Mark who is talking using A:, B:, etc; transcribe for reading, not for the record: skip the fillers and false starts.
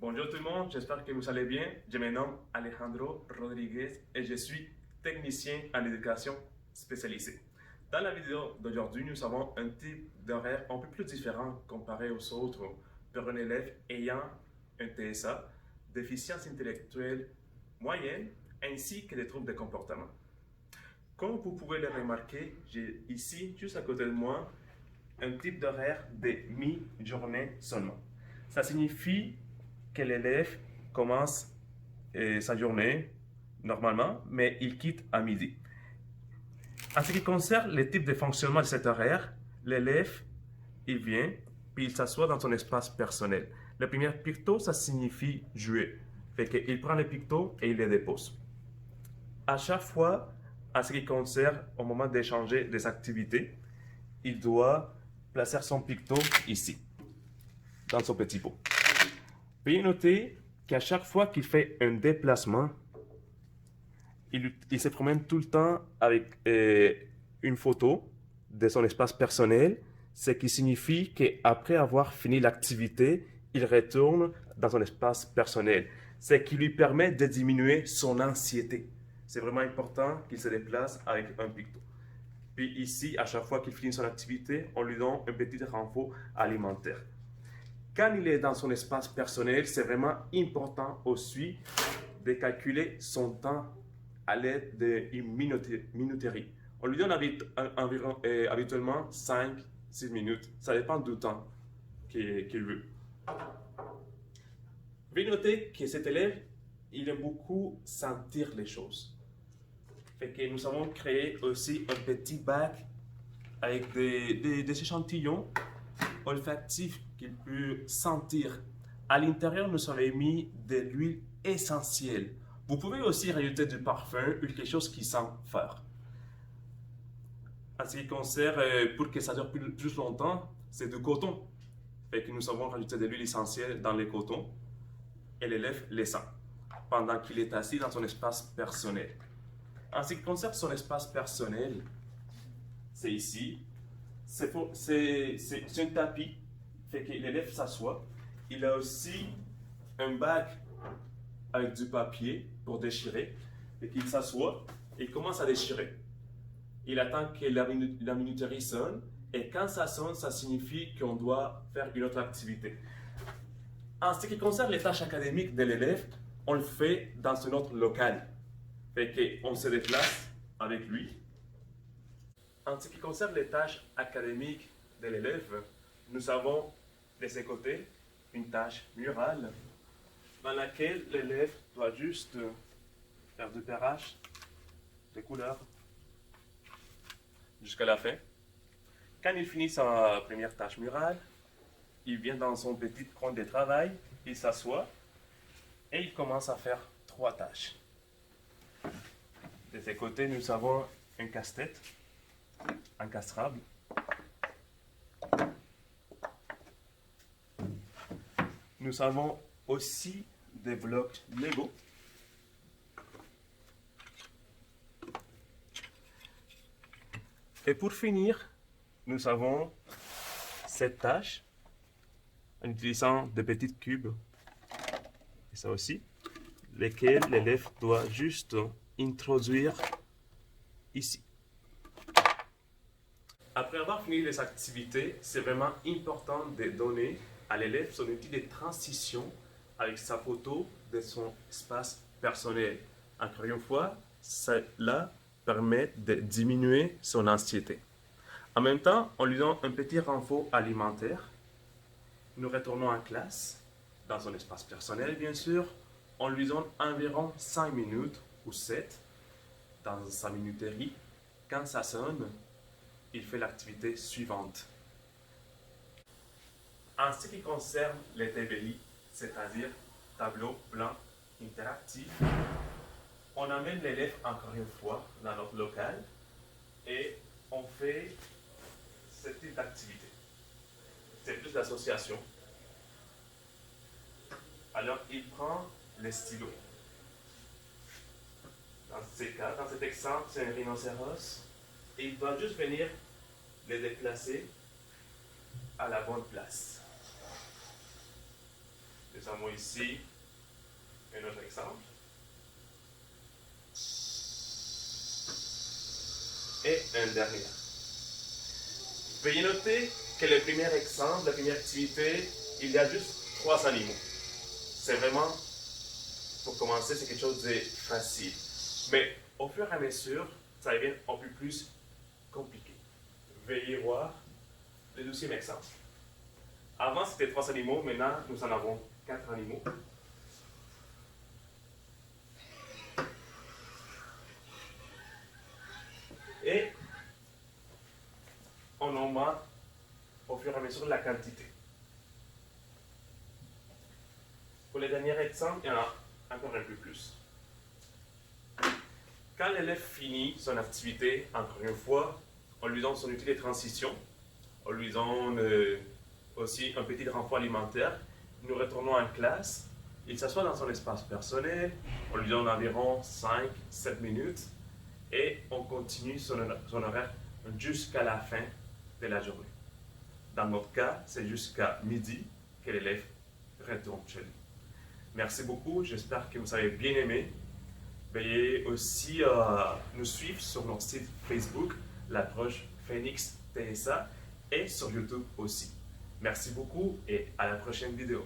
A: Bonjour tout le monde, j'espère que vous allez bien. Je me nomme Alejandro Rodriguez et je suis technicien en éducation spécialisée. Dans la vidéo d'aujourd'hui, nous avons un type d'horaire un peu plus différent comparé aux autres pour un élève ayant un TSA, déficience intellectuelle moyenne, ainsi que des troubles de comportement. Comme vous pouvez le remarquer, j'ai ici, juste à côté de moi, un type d'horaire de mi-journée seulement. Ça signifie que l'élève commence sa journée normalement, mais il quitte à midi. En ce qui concerne le type de fonctionnement de cet horaire, l'élève, il vient, puis il s'assoit dans son espace personnel. Le premier picto, ça signifie jouer. Fait qu'il prend les pictos et il les dépose. À chaque fois, en ce qui concerne au moment d'échanger des activités, il doit placer son picto ici, dans son petit pot. Veuillez noter qu'à chaque fois qu'il fait un déplacement, il se promène tout le temps avec une photo de son espace personnel, ce qui signifie qu'après avoir fini l'activité, il retourne dans son espace personnel, ce qui lui permet de diminuer son anxiété. C'est vraiment important qu'il se déplace avec un picto. Puis ici, à chaque fois qu'il finit son activité, on lui donne un petit renfort alimentaire. Quand il est dans son espace personnel, c'est vraiment important aussi de calculer son temps à l'aide d'une minuterie. On lui donne environ, habituellement 5-6 minutes. Ça dépend du temps qu'il veut. Veuillez noter que cet élève, il aime beaucoup sentir les choses. Fait que nous avons créé aussi un petit bac avec des échantillons olfactifs qu'il peut sentir. À l'intérieur, nous avons mis de l'huile essentielle. Vous pouvez aussi rajouter du parfum ou quelque chose qui sent fort. En ce qui concerne, pour que ça dure plus longtemps, c'est du coton. Fait que nous avons rajouté de l'huile essentielle dans les cotons et l'élève les sent pendant qu'il est assis dans son espace personnel. En ce qui concerne son espace personnel, c'est ici. C'est un tapis, fait que l'élève s'assoit. Il a aussi un bac avec du papier pour déchirer, et qu'il s'assoit et il commence à déchirer. Il attend que la minuterie sonne, et quand ça sonne, ça signifie qu'on doit faire une autre activité. En ce qui concerne les tâches académiques de l'élève, on le fait dans un autre local. Fait qu'on se déplace avec lui. En ce qui concerne les tâches académiques de l'élève, nous avons de ses côtés une tâche murale dans laquelle l'élève doit juste faire du perrage de couleurs jusqu'à la fin. Quand il finit sa première tâche murale, il vient dans son petit coin de travail, il s'assoit et il commence à faire 3 tâches. De ses côtés, nous avons un casse-tête encastrable. Nous avons aussi des blocs Lego. Et pour finir, nous avons cette tâche en utilisant des petits cubes, et ça aussi, lesquels l'élève doit juste introduire ici. Après avoir fini les activités, c'est vraiment important de donner à l'élève son outil de transition avec sa photo de son espace personnel. Encore une fois, cela permet de diminuer son anxiété. En même temps, on lui donne un petit renfort alimentaire. Nous retournons en classe, dans son espace personnel bien sûr. On lui donne environ 5 minutes ou 7 dans sa minuterie. Quand ça sonne, il fait l'activité suivante. En ce qui concerne les TBI, c'est-à-dire tableau blanc interactif, on amène l'élève encore une fois dans notre local et on fait ce type d'activité. C'est plus d'association. Alors il prend les stylos. Dans cet exemple, c'est un rhinocéros. Et il doit juste venir les déplacer à la bonne place. Nous avons ici un autre exemple. Et un dernier. Veuillez noter que le premier exemple, la première activité, il y a juste 3 animaux. C'est vraiment, pour commencer, c'est quelque chose de facile. Mais au fur et à mesure, ça devient un peu plus compliqué. Veuillez voir le deuxième exemple. Avant, c'était 3 animaux, maintenant, nous en avons 4 animaux. Et on augmente au fur et à mesure la quantité. Pour le dernier exemple, il y en a encore un peu plus. Quand l'élève finit son activité, encore une fois, on lui donne son outil de transition, on lui donne aussi un petit renfort alimentaire. Nous retournons en classe, il s'assoit dans son espace personnel, on lui donne environ 5-7 minutes et on continue son horaire jusqu'à la fin de la journée. Dans notre cas, c'est jusqu'à midi que l'élève retourne chez lui. Merci beaucoup, j'espère que vous avez bien aimé. Veuillez aussi nous suivre sur notre site Facebook, l'approche Phoenix TSA, et sur YouTube aussi. Merci beaucoup et à la prochaine vidéo.